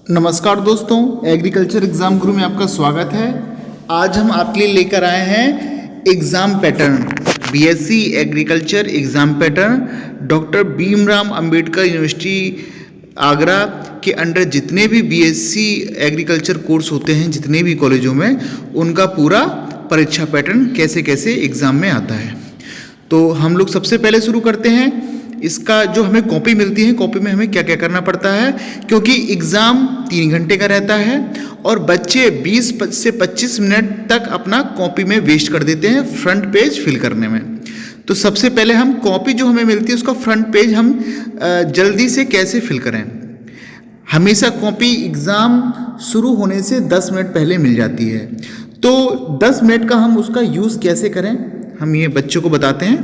नमस्कार दोस्तों, agriculture exam गुरु में आपका स्वागत है। आज हम आपके लिए लेकर आए हैं exam pattern, BSc agriculture exam pattern doctor Bhimrao Ambedkar university Agra के अंडर जितने भी बीएससी एग्रीकल्चर कोर्स होते हैं, जितने भी कॉलेजों में, उनका पूरा परीक्षा पैटर्न कैसे कैसे एग्ज़ाम में आता है। तो हम लोग सबसे पहले शुरू करते हैं। इसका जो हमें कॉपी मिलती है, कॉपी में हमें क्या क्या करना पड़ता है, क्योंकि एग्ज़ाम 3 घंटे का रहता है और बच्चे 20 से 25 मिनट तक अपना कॉपी में वेस्ट कर देते हैं फ्रंट पेज फिल करने में। तो सबसे पहले हम कॉपी जो हमें मिलती है उसका फ्रंट पेज हम जल्दी से कैसे फिल करें। हमेशा कॉपी एग्ज़ाम शुरू होने से 10 मिनट पहले मिल जाती है, तो 10 मिनट का हम उसका यूज़ कैसे करें, हम ये बच्चों को बताते हैं।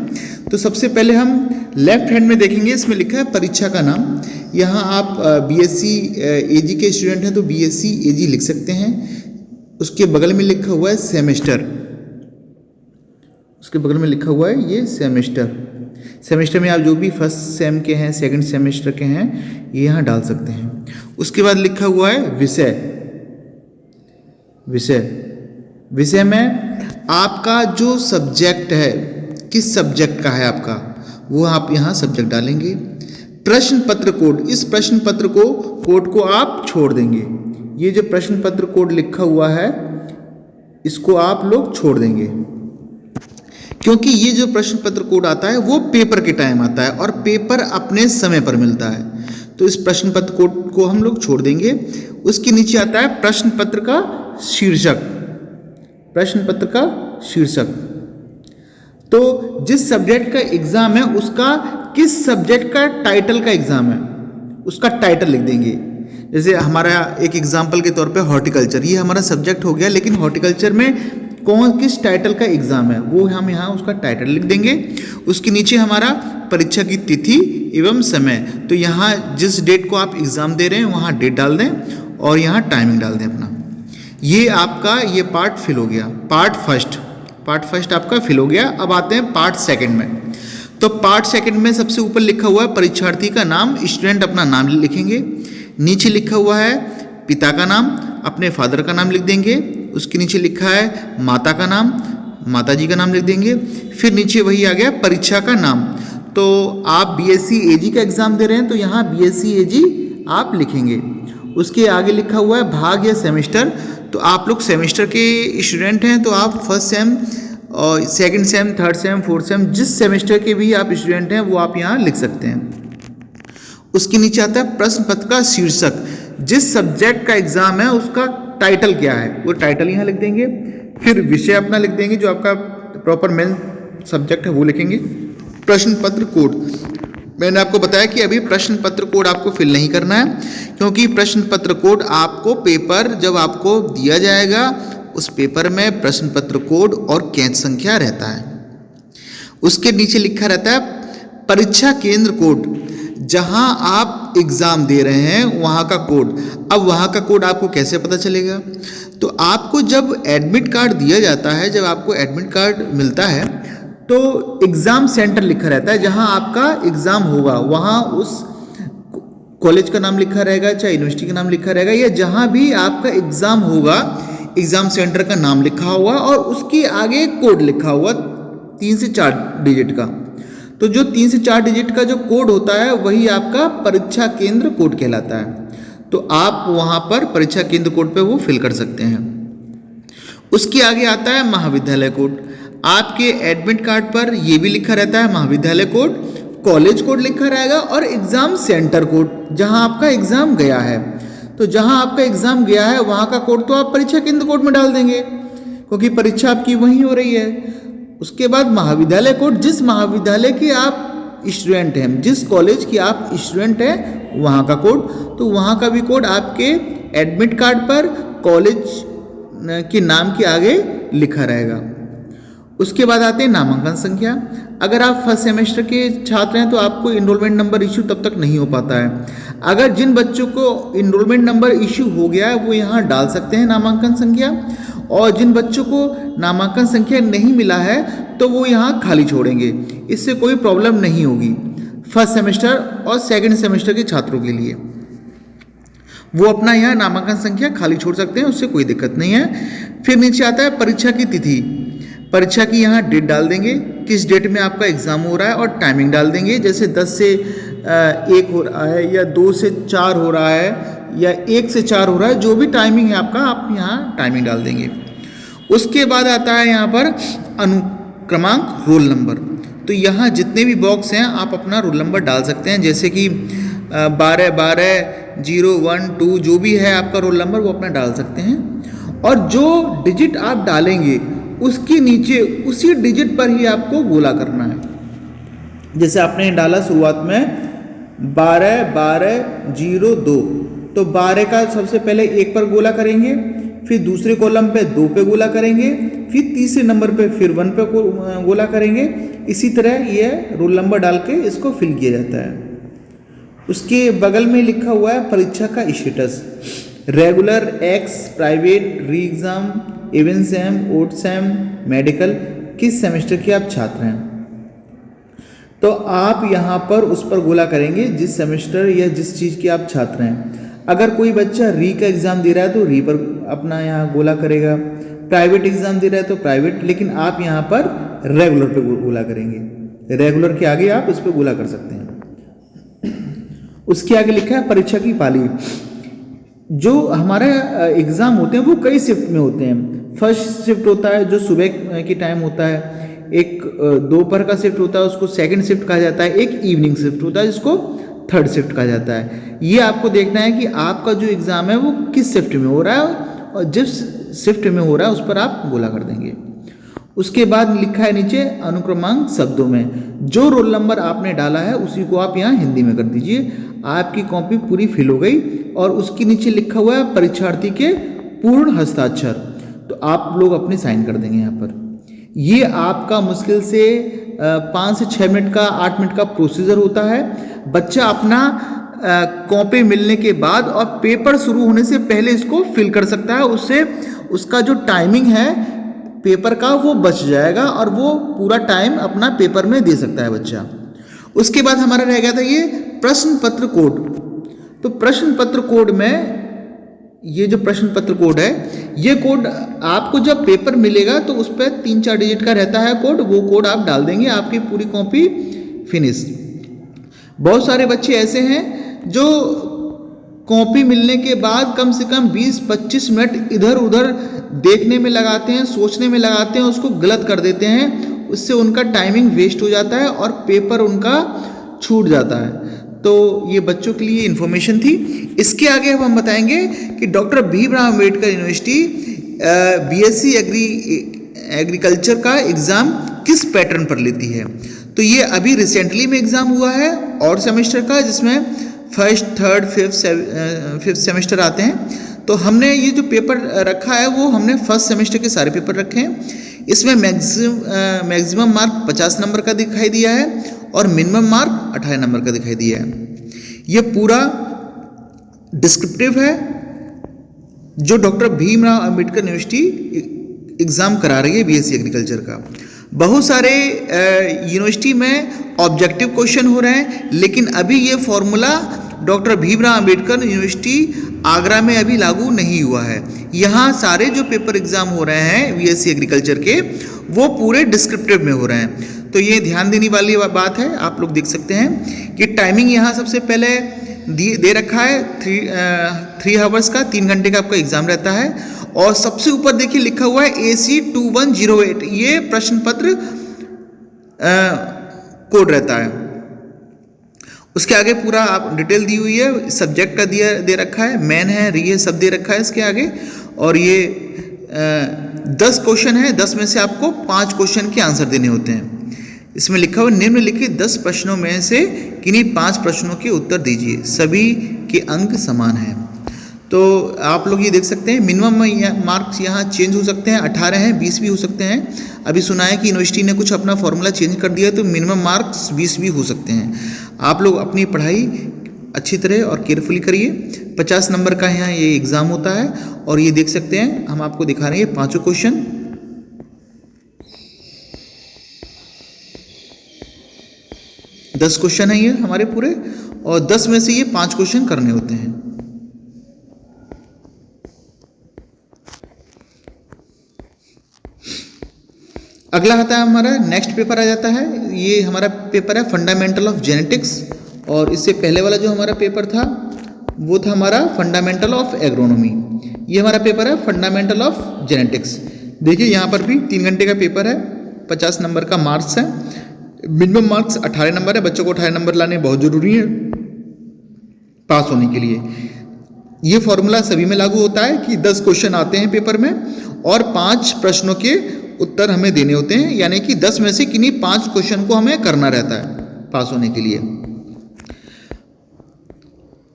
तो सबसे पहले हम लेफ्ट हैंड में देखेंगे, इसमें लिखा है परीक्षा का नाम। यहाँ आप बीएससी एजी के स्टूडेंट हैं तो बीएससी एजी लिख सकते हैं। उसके बगल में लिखा हुआ है सेमेस्टर, उसके बगल में लिखा हुआ है ये सेमेस्टर। सेमेस्टर में आप जो भी फर्स्ट सेम के हैं, सेकंड सेमेस्टर के हैं, ये यहाँ डाल सकते हैं। उसके बाद लिखा हुआ है विषय। विषय में आपका जो सब्जेक्ट है, किस सब्जेक्ट का है आपका, वो आप यहाँ सब्जेक्ट डालेंगे। प्रश्न पत्र कोड, इस प्रश्न पत्र कोड को आप छोड़ देंगे। ये जो प्रश्न पत्र कोड लिखा हुआ है इसको आप लोग छोड़ देंगे, क्योंकि ये जो प्रश्न पत्र कोड आता है वो पेपर के टाइम आता है और पेपर अपने समय पर मिलता है। तो इस प्रश्न पत्र कोड को हम लोग छोड़ देंगे। उसके नीचे आता है प्रश्न पत्र का शीर्षक। प्रश्न पत्र का शीर्षक, तो जिस सब्जेक्ट का एग्जाम है उसका, किस सब्जेक्ट का टाइटल का एग्जाम है, उसका टाइटल लिख देंगे। जैसे हमारा एक एग्जाम्पल के तौर पे हॉर्टिकल्चर, ये हमारा सब्जेक्ट हो गया, लेकिन हॉर्टिकल्चर में किस टाइटल का एग्जाम है वो हम यहाँ उसका टाइटल लिख देंगे। उसके नीचे हमारा परीक्षा की तिथि एवं समय, तो यहाँ जिस डेट को आप एग्जाम दे रहे हैं वहाँ डेट डाल दें और यहाँ टाइमिंग डाल दें अपना। ये आपका ये पार्ट फिल हो गया। पार्ट फर्स्ट आपका फिल हो गया। अब आते हैं पार्ट सेकंड में। तो पार्ट सेकंड में सबसे ऊपर लिखा हुआ है परीक्षार्थी का नाम, स्टूडेंट अपना नाम लिखेंगे। नीचे लिखा हुआ है पिता का नाम, अपने फादर का नाम लिख देंगे। उसके नीचे लिखा है माता का नाम, माता जी का नाम लिख देंगे। फिर नीचे वही आ गया परीक्षा का नाम। तो आप बीएससी एजी का एग्जाम दे रहे हैं तो यहाँ बीएससी एजी आप लिखेंगे। उसके आगे लिखा हुआ है भाग या सेमेस्टर, तो आप लोग सेमेस्टर के स्टूडेंट हैं तो आप फर्स्ट सेम और second same, third same, fourth same, जिस सेमेस्टर के भी आप स्टूडेंट हैं वो आप यहाँ लिख सकते हैं। उसके नीचे आता है प्रश्न पत्र का शीर्षक, जिस सब्जेक्ट का एग्जाम है उसका टाइटल क्या है वो टाइटल यहाँ लिख देंगे। फिर विषय अपना लिख देंगे, जो आपका प्रॉपर मेन सब्जेक्ट है वो लिखेंगे। प्रश्न पत्र कोड, मैंने आपको बताया कि अभी प्रश्न पत्र कोड आपको फिल नहीं करना है, क्योंकि प्रश्न पत्र कोड आपको पेपर जब आपको दिया जाएगा उस पेपर में प्रश्न पत्र कोड और कैच संख्या रहता है। उसके नीचे लिखा रहता है परीक्षा केंद्र कोड, जहां आप एग्जाम दे रहे हैं वहां का कोड। अब वहां का कोड आपको कैसे पता चलेगा, तो आपको जब एडमिट कार्ड दिया जाता है, जब आपको एडमिट कार्ड मिलता है तो एग्ज़ाम सेंटर लिखा रहता है जहां आपका एग्ज़ाम होगा, वहां उस कॉलेज का नाम लिखा रहेगा, चाहे यूनिवर्सिटी का नाम लिखा रहेगा, या जहां भी आपका एग्ज़ाम होगा एग्ज़ाम सेंटर का नाम लिखा हुआ और उसके आगे कोड लिखा हुआ 3 से 4 डिजिट का। तो जो 3 से 4 डिजिट का जो कोड होता है वही आपका परीक्षा केंद्र कोड कहलाता है। तो आप वहां पर परीक्षा केंद्र कोड पे वो फिल कर सकते हैं। उसके आगे आता है महाविद्यालय कोड। आपके एडमिट कार्ड पर ये भी लिखा रहता है महाविद्यालय कोड, कॉलेज कोड लिखा रहेगा और एग्जाम सेंटर कोड, जहां आपका एग्जाम गया है। तो जहां आपका एग्जाम गया है वहां का कोड तो आप परीक्षा केंद्र कोड में डाल देंगे, क्योंकि परीक्षा आपकी वहीं हो रही है। उसके बाद महाविद्यालय कोड, जिस महाविद्यालय के आप स्टूडेंट हैं, जिस कॉलेज के आप स्टूडेंट हैं वहाँ का कोड, तो वहाँ का भी कोड आपके एडमिट कार्ड पर कॉलेज के नाम के आगे लिखा रहेगा। उसके बाद आते हैं नामांकन संख्या। अगर आप फर्स्ट सेमेस्टर के छात्र हैं तो आपको इनरोलमेंट नंबर इशू तब तक नहीं हो पाता है। अगर जिन बच्चों को इनरोलमेंट नंबर इशू हो गया है वो यहाँ डाल सकते हैं नामांकन संख्या, और जिन बच्चों को नामांकन संख्या नहीं मिला है तो वो यहाँ खाली छोड़ेंगे। इससे कोई प्रॉब्लम नहीं होगी फर्स्ट सेमेस्टर और सेकंड सेमेस्टर के छात्रों के लिए। वो अपना यहाँ नामांकन संख्या खाली छोड़ सकते हैं, उससे कोई दिक्कत नहीं है। फिर नीचे आता है परीक्षा की तिथि, परीक्षा की यहाँ डेट डाल देंगे, किस डेट में आपका एग्ज़ाम हो रहा है और टाइमिंग डाल देंगे, जैसे 10 से 1 हो रहा है या 2 से 4 हो रहा है या 1 से 4 हो रहा है, जो भी टाइमिंग है आपका आप यहाँ टाइमिंग डाल देंगे। उसके बाद आता है यहाँ पर अनुक्रमांक रोल नंबर, तो यहाँ जितने भी बॉक्स हैं आप अपना रोल नंबर डाल सकते हैं, जैसे कि 12 12 0 1 2 जो भी है आपका रोल नंबर वो अपना डाल सकते हैं। और जो डिजिट आप डालेंगे उसके नीचे उसी डिजिट पर ही आपको गोला करना है। जैसे आपने डाला शुरुआत में 12 12 0 2, तो 12 का सबसे पहले 1 पर गोला करेंगे, फिर दूसरे कॉलम पे 2 पे गोला करेंगे, फिर तीसरे नंबर पे फिर 1 पे गोला करेंगे। इसी तरह ये रोल नंबर डाल के इसको फिल किया जाता है। उसके बगल में लिखा हुआ है परीक्षा का status, regular, ex, private, re exam, even sem, odd sem, medical, किस सेमेस्टर के आप छात्र हैं। तो आप यहाँ पर उस पर गोला करेंगे जिस सेमेस्टर या जिस चीज़ के आप छात्र हैं। अगर कोई बच्चा री का एग्ज़ाम दे रहा है तो री पर अपना यहाँ गोला करेगा, प्राइवेट एग्ज़ाम दे रहा है तो प्राइवेट, लेकिन आप यहाँ पर रेगुलर पे गोला करेंगे। रेगुलर के आगे आप इस पर गोला कर सकते हैं। उसके आगे लिखा है परीक्षा की पाली। जो हमारे एग्ज़ाम होते हैं वो कई शिफ्ट में होते हैं। फर्स्ट शिफ्ट होता है जो सुबह की टाइम होता है, एक दोपहर का शिफ्ट होता है उसको सेकंड शिफ्ट कहा जाता है, एक इवनिंग शिफ्ट होता है जिसको थर्ड शिफ्ट कहा जाता है। ये आपको देखना है कि आपका जो एग्ज़ाम है वो किस शिफ्ट में हो रहा है, और जिस शिफ्ट में हो रहा है उस पर आप गोला कर देंगे। उसके बाद लिखा है नीचे अनुक्रमांक शब्दों में, जो रोल नंबर आपने डाला है उसी को आप यहाँ हिंदी में कर दीजिए। आपकी कॉपी पूरी फिल हो गई और उसके नीचे लिखा हुआ है परीक्षार्थी के पूर्ण हस्ताक्षर, तो आप लोग अपने साइन कर देंगे यहाँ पर। ये आपका मुश्किल से 5 से 6 मिनट का 8 मिनट का प्रोसीजर होता है। बच्चा अपना कॉपी मिलने के बाद और पेपर शुरू होने से पहले इसको फिल कर सकता है, उससे उसका जो टाइमिंग है पेपर का वो बच जाएगा और वो पूरा टाइम अपना पेपर में दे सकता है बच्चा। उसके बाद हमारा रह गया था ये प्रश्न पत्र कोड। तो प्रश्न पत्र कोड में ये जो प्रश्न पत्र कोड है, ये कोड आपको जब पेपर मिलेगा तो उस पर 3-4 डिजिट का रहता है कोड, वो कोड आप डाल देंगे, आपकी पूरी कॉपी फिनिश। बहुत सारे बच्चे ऐसे हैं जो कॉपी मिलने के बाद कम से कम 20-25 मिनट इधर उधर देखने में लगाते हैं, सोचने में लगाते हैं, उसको गलत कर देते हैं, उससे उनका टाइमिंग वेस्ट हो जाता है और पेपर उनका छूट जाता है। तो ये बच्चों के लिए इन्फॉर्मेशन थी। इसके आगे अब हम बताएंगे कि doctor Bhimrao Ambedkar university BSc agriculture का एग्ज़ाम किस पैटर्न पर लेती है। तो ये अभी रिसेंटली में एग्ज़ाम हुआ है और सेमेस्टर का, जिसमें फर्स्ट, थर्ड, फिफ्थ सेमेस्टर आते हैं। तो हमने ये जो पेपर रखा है वो हमने फर्स्ट सेमेस्टर के सारे पेपर रखे हैं। इसमें मैक्सिमम मार्क 50 नंबर का दिखाई दिया है और मिनिमम मार्क 18 नंबर का दिखाई दिया है। ये पूरा डिस्क्रिप्टिव है जो doctor Bhimrao Ambedkar university exam करा रही है बीएससी एग्रीकल्चर का। बहुत सारे यूनिवर्सिटी में ऑब्जेक्टिव क्वेश्चन हो रहे हैं, लेकिन अभी ये formula doctor Bhimrao Ambedkar university Agra में अभी लागू नहीं हुआ है। यहाँ सारे जो पेपर एग्ज़ाम हो रहे हैं बीएससी एग्रीकल्चर के वो पूरे डिस्क्रिप्टिव में हो रहे हैं। तो ये ध्यान देने वाली बात है। आप लोग देख सकते हैं कि टाइमिंग यहाँ सबसे पहले दे रखा है 3 आवर्स का, 3 घंटे का आपका एग्ज़ाम रहता है। और सबसे ऊपर देखिए लिखा हुआ है AC 2108, ये प्रश्न पत्र कोड रहता है। उसके आगे पूरा आप डिटेल दी हुई है, सब्जेक्ट का दे रखा है, मैन है, री है, सब दे रखा है इसके आगे। और ये 10 क्वेश्चन है, 10 में से आपको 5 क्वेश्चन के आंसर देने होते हैं। इसमें लिखा हुआ निम्नलिखित 10 प्रश्नों में से किन्हीं 5 प्रश्नों के उत्तर दीजिए, सभी के अंक समान हैं। तो आप लोग ये देख सकते हैं मिनिमम मार्क्स यहाँ चेंज हो सकते हैं, 18 हैं, 20 भी हो सकते हैं। अभी सुना है कि यूनिवर्सिटी ने कुछ अपना फॉर्मूला चेंज कर दिया है, तो मिनिमम मार्क्स 20 भी हो सकते हैं। आप लोग अपनी पढ़ाई अच्छी तरह और केयरफुली करिए। 50 नंबर का यहाँ ये एग्ज़ाम होता है। और ये देख सकते हैं, हम आपको दिखा रहे हैं 5 क्वेश्चन। दस क्वेश्चन है ये हमारे पूरे, और 10 में से ये 5 क्वेश्चन करने होते हैं। अगला आता है हमारा नेक्स्ट पेपर आ जाता है, ये हमारा पेपर है फंडामेंटल ऑफ जेनेटिक्स, और इससे पहले वाला जो हमारा पेपर था वो था हमारा फंडामेंटल ऑफ एग्रोनॉमी। ये हमारा पेपर है फंडामेंटल ऑफ जेनेटिक्स। देखिए यहाँ पर भी 3 घंटे का पेपर है, 50 नंबर का मार्क्स है, मिनिमम मार्क्स 18 नंबर है, बच्चों को 18 नंबर लाने बहुत ज़रूरी है पास होने के लिए। ये फॉर्मूला सभी में लागू होता है कि 10 क्वेश्चन आते हैं पेपर में और 5 प्रश्नों के उत्तर हमें देने होते हैं, यानी कि 10 में से किन्हीं 5 क्वेश्चन को हमें करना रहता है पास होने के लिए।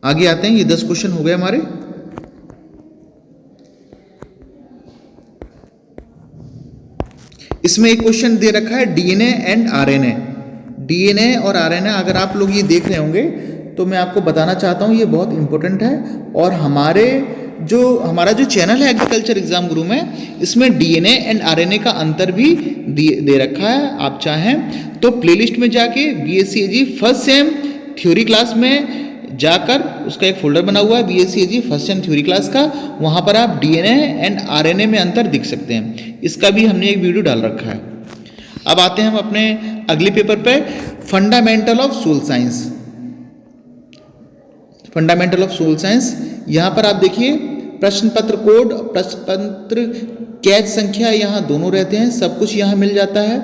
आगे आते हैं, ये 10 क्वेश्चन हो गए हमारे। इसमें एक क्वेश्चन दे रखा है डीएनए एंड आरएनए। डीएनए और आरएनए अगर आप लोग ये देख रहे होंगे तो मैं आपको बताना चाहता हूँ ये बहुत इंपॉर्टेंट है, और हमारा जो चैनल है एग्रीकल्चर एग्जाम गुरु में, इसमें डीएनए एंड आरएनए का अंतर भी दे रखा है। आप चाहें तो प्लेलिस्ट में जाके बीएससी एजी फर्स्ट सेम थ्योरी क्लास में जाकर उसका एक फोल्डर बना हुआ है बीएससी एजी फर्स्ट सेम थ्योरी क्लास का, वहाँ पर आप डीएनए एंड आरएनए में अंतर दिख सकते हैं। इसका भी हमने एक वीडियो डाल रखा है। अब आते हैं हम अपने अगले पेपर पे, fundamental of soil science. Fundamental of soil science, यहाँ पर आप देखिए प्रश्न पत्र कोड, प्रश्न पत्र कैच संख्या यहाँ दोनों रहते हैं, सब कुछ यहाँ मिल जाता है।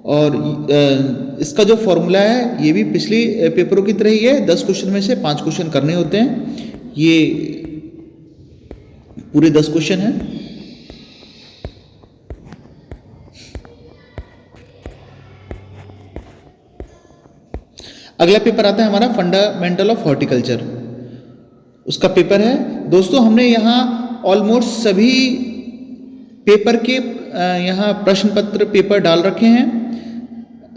और इसका जो फॉर्मूला है ये भी पिछले पेपरों की तरह ही है, 10 क्वेश्चन में से 5 क्वेश्चन करने होते हैं। ये पूरे 10 क्वेश्चन हैं। अगला पेपर आता है हमारा फंडामेंटल ऑफ हॉर्टिकल्चर, उसका पेपर है। दोस्तों हमने यहाँ ऑलमोस्ट सभी पेपर के यहाँ प्रश्न पत्र पेपर डाल रखे हैं,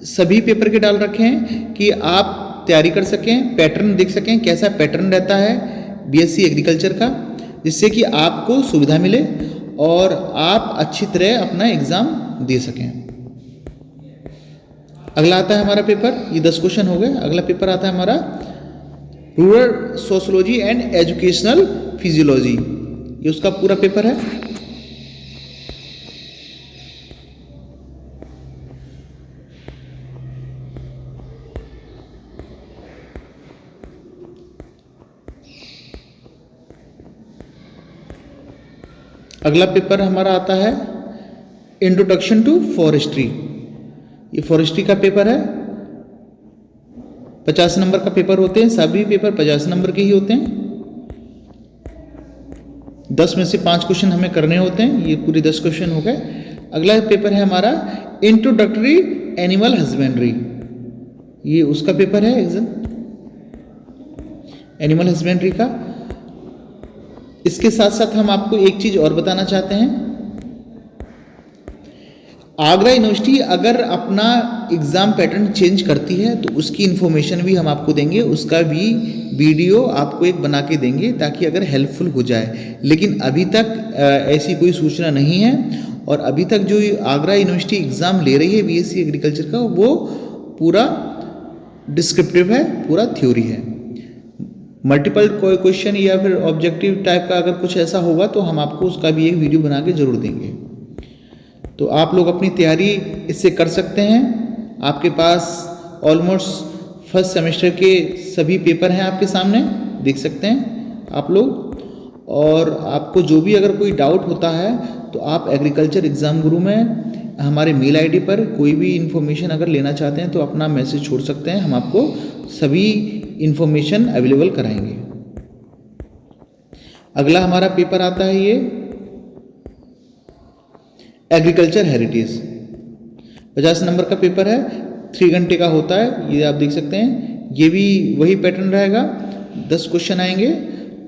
सभी पेपर के डाल रखे हैं कि आप तैयारी कर सकें, पैटर्न देख सकें कैसा पैटर्न रहता है बीएससी एग्रीकल्चर का, जिससे कि आपको सुविधा मिले और आप अच्छी तरह अपना एग्ज़ाम दे सकें। अगला आता है हमारा पेपर, ये 10 क्वेश्चन हो गए। अगला पेपर आता है हमारा rural sociology and educational physiology, ये उसका पूरा पेपर है। अगला पेपर हमारा आता है इंट्रोडक्शन टू फॉरेस्ट्री, ये फॉरेस्ट्री का पेपर है। 50 नंबर का पेपर होते हैं, सभी पेपर 50 नंबर के ही होते हैं। 10 में से 5 क्वेश्चन हमें करने होते हैं, ये पूरे 10 क्वेश्चन हो गए। अगला पेपर है हमारा इंट्रोडक्टरी एनिमल हस्बेंड्री, ये उसका पेपर है एग्जाम एनिमल हस्बेंड्री का। इसके साथ साथ हम आपको एक चीज और बताना चाहते हैं, आगरा यूनिवर्सिटी अगर अपना एग्ज़ाम पैटर्न चेंज करती है तो उसकी इन्फॉर्मेशन भी हम आपको देंगे, उसका भी वीडियो आपको एक बना के देंगे ताकि अगर हेल्पफुल हो जाए। लेकिन अभी तक ऐसी कोई सूचना नहीं है, और अभी तक जो आगरा यूनिवर्सिटी एग्ज़ाम ले रही है बीएससी एग्रीकल्चर का वो पूरा डिस्क्रिप्टिव है, पूरा थ्योरी है। मल्टीपल क्वेश्चन या फिर ऑब्जेक्टिव टाइप का अगर कुछ ऐसा होगा तो हम आपको उसका भी एक वीडियो बना के ज़रूर देंगे। तो आप लोग अपनी तैयारी इससे कर सकते हैं। आपके पास ऑलमोस्ट फर्स्ट सेमेस्टर के सभी पेपर हैं आपके सामने, देख सकते हैं आप लोग। और आपको जो भी अगर कोई डाउट होता है तो आप एग्रीकल्चर एग्ज़ाम गुरु में हमारे मेल आईडी पर कोई भी इन्फॉर्मेशन अगर लेना चाहते हैं तो अपना मैसेज छोड़ सकते हैं, हम आपको सभी इन्फॉर्मेशन अवेलेबल कराएंगे। अगला हमारा पेपर आता है ये एग्रीकल्चर हेरिटेज, 50 नंबर का पेपर है, 3 घंटे का होता है, ये आप देख सकते हैं। ये भी वही पैटर्न रहेगा, 10 क्वेश्चन आएंगे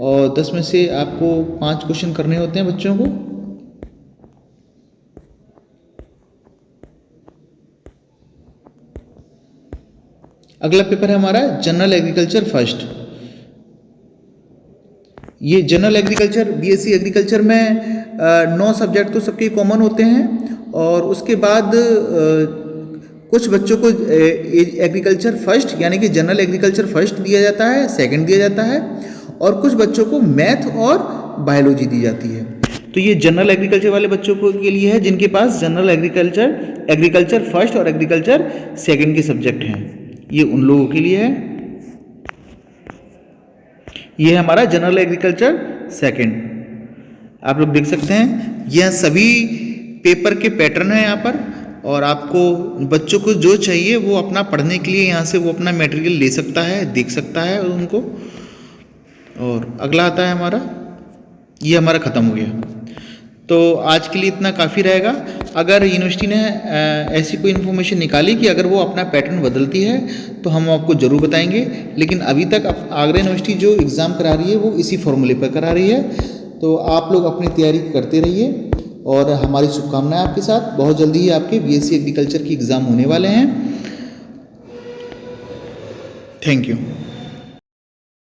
और 10 में से आपको 5 क्वेश्चन करने होते हैं बच्चों को। अगला पेपर है हमारा जनरल एग्रीकल्चर फर्स्ट। ये जनरल एग्रीकल्चर बीएससी एग्रीकल्चर में 9 सब्जेक्ट तो सबके कॉमन होते हैं, और उसके बाद कुछ बच्चों को एग्रीकल्चर फर्स्ट यानी कि जनरल एग्रीकल्चर फर्स्ट दिया जाता है, सेकंड दिया जाता है, और कुछ बच्चों को मैथ और बायोलॉजी दी जाती है। तो ये जनरल एग्रीकल्चर वाले बच्चों को के लिए है जिनके पास जनरल एग्रीकल्चर फर्स्ट और एग्रीकल्चर सेकंड के सब्जेक्ट हैं, ये उन लोगों के लिए है। ये है हमारा जनरल एग्रीकल्चर सेकंड। आप लोग देख सकते हैं यह सभी पेपर के पैटर्न है यहाँ पर, और आपको बच्चों को जो चाहिए वो अपना पढ़ने के लिए यहाँ से वो अपना मटेरियल ले सकता है, देख सकता है उनको। और अगला आता है हमारा, ये हमारा ख़त्म हो गया। तो आज के लिए इतना काफ़ी रहेगा। अगर यूनिवर्सिटी ने ऐसी कोई इन्फॉर्मेशन निकाली कि अगर वो अपना पैटर्न बदलती है तो हम आपको ज़रूर बताएंगे, लेकिन अभी तक आगरा यूनिवर्सिटी जो एग्ज़ाम करा रही है वो इसी फॉर्मूले पर करा रही है। तो आप लोग अपनी तैयारी करते रहिए और हमारी शुभकामनाएं आपके साथ। बहुत जल्दी ही आपके बीएससी एग्रीकल्चर की एग्ज़ाम होने वाले हैं। Thank you.